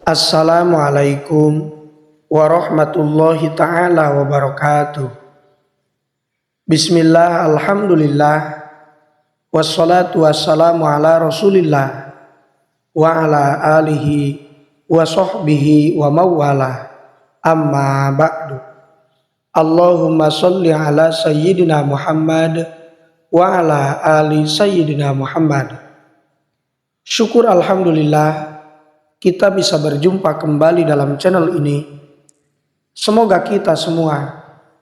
Assalamualaikum warahmatullahi taala wabarakatuh. Bismillah, alhamdulillah, wassalatu wassalamu ala rasulillah wa ala alihi wa sahbihi wa mawala. Amma ba'du. Allahumma salli ala sayyidina Muhammad wa ala ali sayyidina Muhammad. Syukur alhamdulillah kita bisa berjumpa kembali dalam channel ini. Semoga kita semua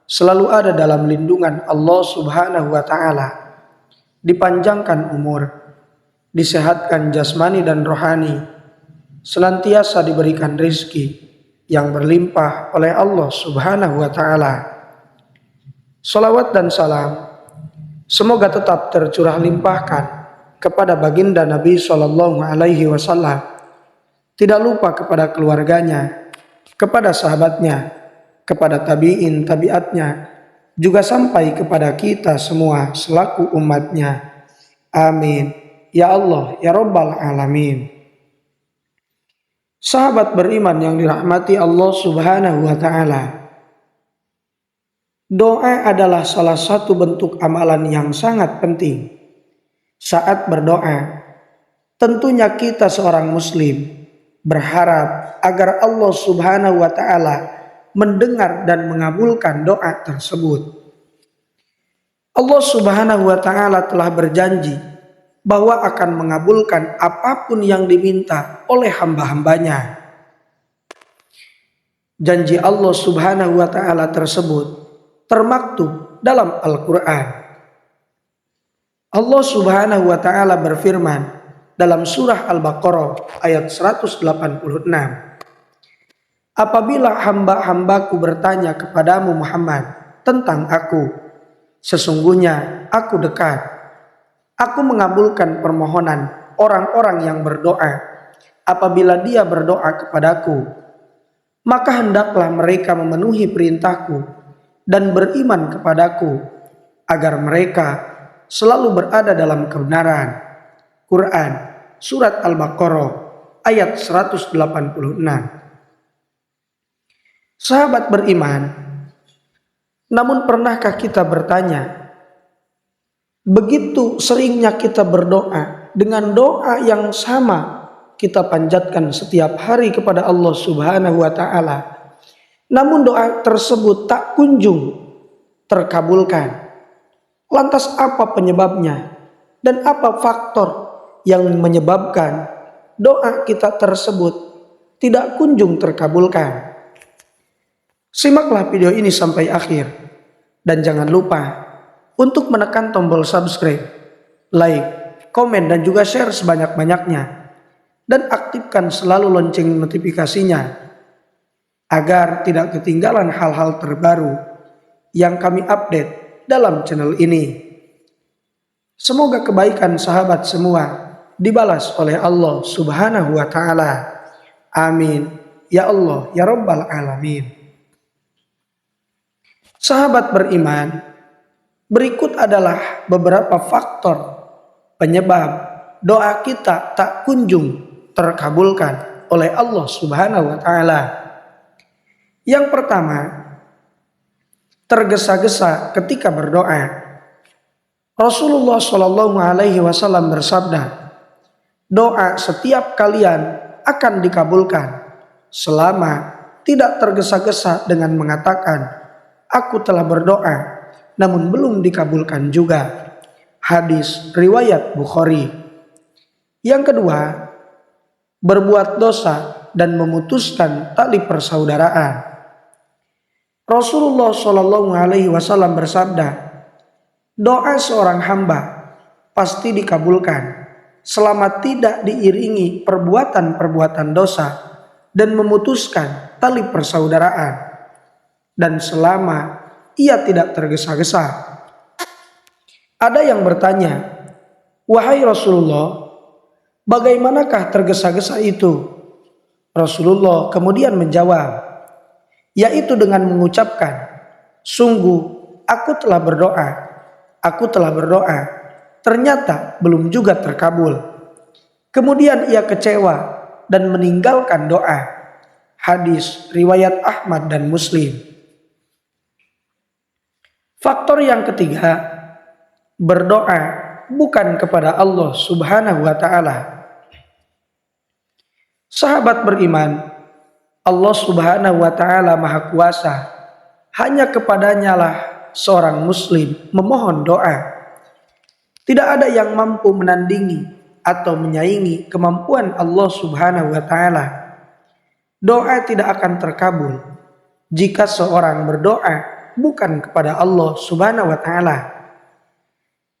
selalu ada dalam lindungan Allah Subhanahu wa Ta'ala, dipanjangkan umur, disehatkan jasmani dan rohani, senantiasa diberikan rizki yang berlimpah oleh Allah Subhanahu wa Ta'ala. Salawat dan salam semoga tetap tercurah limpahkan kepada baginda Nabi Shallallahu Alaihi Wasallam, tidak lupa kepada keluarganya, kepada sahabatnya, kepada tabi'in tabi'atnya, juga sampai kepada kita semua selaku umatnya. Amin. Ya Allah, ya Rabbal Alamin. Sahabat beriman yang dirahmati Allah Subhanahu wa Ta'ala, doa adalah salah satu bentuk amalan yang sangat penting. Saat berdoa, tentunya kita seorang muslim berharap agar Allah Subhanahu wa Ta'ala mendengar dan mengabulkan doa tersebut. Allah Subhanahu wa Ta'ala telah berjanji bahwa akan mengabulkan apapun yang diminta oleh hamba-hambanya. Janji Allah Subhanahu wa Ta'ala tersebut termaktub dalam Al-Quran. Allah Subhanahu wa Ta'ala berfirman dalam surah Al-Baqarah ayat 186. Apabila hamba-hambaku bertanya kepadamu Muhammad tentang aku, sesungguhnya aku dekat. Aku mengabulkan permohonan orang-orang yang berdoa apabila dia berdoa kepadaku. Maka hendaklah mereka memenuhi perintahku dan beriman kepadaku agar mereka selalu berada dalam kebenaran. Quran Surat Al-Baqarah ayat 186. Sahabat beriman, namun pernahkah kita bertanya, begitu seringnya kita berdoa dengan doa yang sama kita panjatkan setiap hari kepada Allah Subhanahu wa Ta'ala, namun doa tersebut tak kunjung terkabulkan. Lantas apa penyebabnya dan apa faktor yang menyebabkan doa kita tersebut tidak kunjung terkabulkan? Simaklah video ini sampai akhir dan jangan lupa untuk menekan tombol subscribe, like, komen dan juga share sebanyak-banyaknya, dan aktifkan selalu lonceng notifikasinya agar tidak ketinggalan hal-hal terbaru yang kami update dalam channel ini. Semoga kebaikan sahabat semua dibalas oleh Allah Subhanahu wa Ta'ala. Amin. Ya Allah, ya Rabbal Alamin. Sahabat beriman, berikut adalah beberapa faktor penyebab doa kita tak kunjung terkabulkan oleh Allah Subhanahu wa Ta'ala. Yang pertama, tergesa-gesa ketika berdoa. Rasulullah Shallallahu Alaihi Wasallam bersabda, doa setiap kalian akan dikabulkan selama tidak tergesa-gesa dengan mengatakan, aku telah berdoa namun belum dikabulkan juga. Hadis riwayat Bukhari. Yang kedua, berbuat dosa dan memutuskan tali persaudaraan. Rasulullah Shallallahu Alaihi Wasallam bersabda, doa seorang hamba pasti dikabulkan selama tidak diiringi perbuatan-perbuatan dosa dan memutuskan tali persaudaraan, dan selama ia tidak tergesa-gesa. Ada yang bertanya, wahai Rasulullah, bagaimanakah tergesa-gesa itu? Rasulullah kemudian menjawab, yaitu dengan mengucapkan, sungguh aku telah berdoa, ternyata belum juga terkabul. Kemudian ia kecewa dan meninggalkan doa. Hadis riwayat Ahmad dan Muslim. Faktor yang ketiga, berdoa bukan kepada Allah Subhanahu wa Ta'ala. Sahabat beriman, Allah Subhanahu wa Ta'ala Maha Kuasa. Hanya kepadanya lah seorang muslim memohon doa. Tidak ada yang mampu menandingi atau menyaingi kemampuan Allah Subhanahu wa Ta'ala. Doa tidak akan terkabul jika seorang berdoa bukan kepada Allah Subhanahu wa Ta'ala.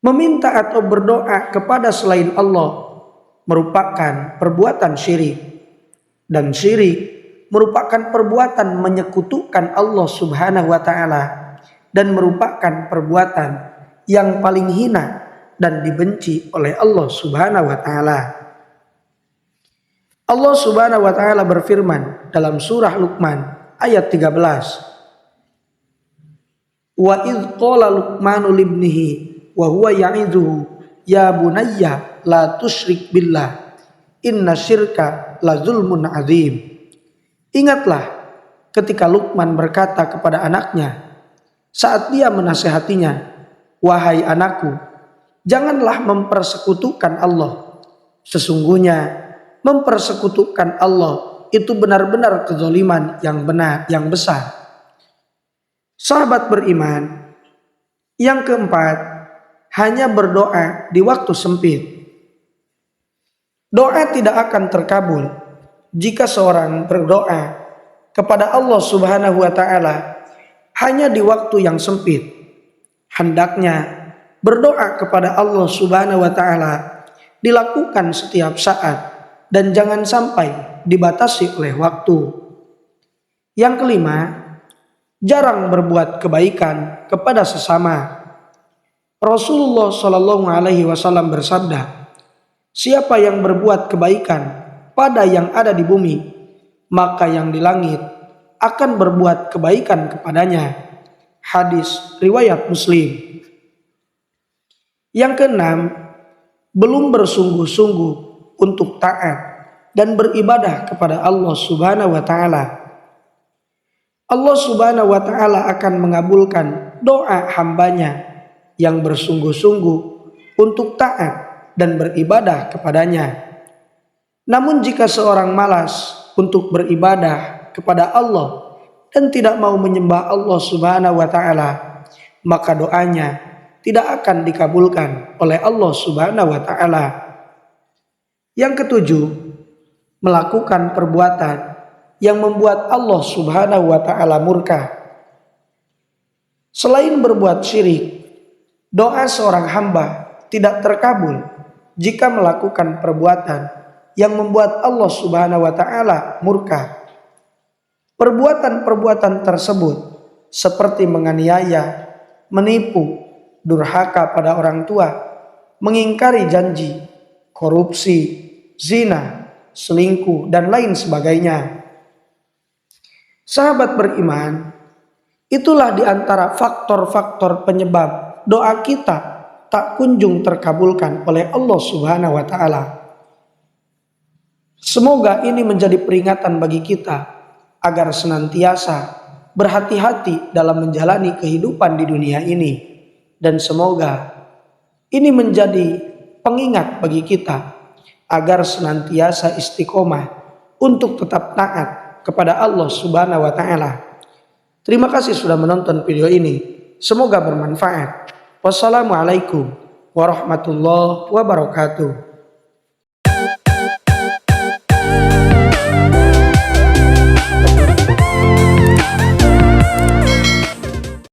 Meminta atau berdoa kepada selain Allah merupakan perbuatan syirik, dan syirik merupakan perbuatan menyekutukan Allah Subhanahu wa Ta'ala dan merupakan perbuatan yang paling hina dan dibenci oleh Allah Subhanahu wa Ta'ala. Allah Subhanahu wa Ta'ala berfirman dalam surah Luqman ayat 13. Wa idh qala Luqmanu libnihi wa huwa ya'idhuhu ya bunayya la tusyrik billah inna syirka la zulmun azim. Ingatlah ketika Luqman berkata kepada anaknya saat dia menasihatinya, wahai anakku, janganlah mempersekutukan Allah. Sesungguhnya mempersekutukan Allah itu benar-benar kezaliman yang benar, yang besar. Sahabat beriman, yang keempat, hanya berdoa di waktu sempit. Doa tidak akan terkabul jika seorang berdoa kepada Allah Subhanahu wa Ta'ala hanya di waktu yang sempit. Hendaknya berdoa kepada Allah Subhanahu wa Ta'ala dilakukan setiap saat dan jangan sampai dibatasi oleh waktu. Yang kelima, jarang berbuat kebaikan kepada sesama. Rasulullah Shallallahu Alaihi Wasallam bersabda, siapa yang berbuat kebaikan pada yang ada di bumi, maka yang di langit akan berbuat kebaikan kepadanya. Hadis riwayat Muslim. Yang keenam, belum bersungguh-sungguh untuk taat dan beribadah kepada Allah Subhanahu wa Ta'ala. Allah Subhanahu wa Ta'ala akan mengabulkan doa hambanya yang bersungguh-sungguh untuk taat dan beribadah kepadanya. Namun jika seorang malas untuk beribadah kepada Allah dan tidak mau menyembah Allah Subhanahu wa Ta'ala, maka doanya tidak akan dikabulkan oleh Allah Subhanahu wa Ta'ala. Yang ketujuh, melakukan perbuatan yang membuat Allah Subhanahu wa Ta'ala murka. Selain berbuat syirik, doa seorang hamba tidak terkabul jika melakukan perbuatan yang membuat Allah Subhanahu wa Ta'ala murka. Perbuatan-perbuatan tersebut seperti menganiaya, menipu, durhaka pada orang tua, mengingkari janji, korupsi, zina, selingkuh, dan lain sebagainya. Sahabat beriman, itulah di antara faktor-faktor penyebab doa kita tak kunjung terkabulkan oleh Allah Subhanahu wa Ta'ala. Semoga ini menjadi peringatan bagi kita agar senantiasa berhati-hati dalam menjalani kehidupan di dunia ini. Dan semoga ini menjadi pengingat bagi kita agar senantiasa istiqomah untuk tetap taat kepada Allah Subhanahu wa Ta'ala. Terima kasih sudah menonton video ini. Semoga bermanfaat. Wassalamualaikum warahmatullahi wabarakatuh.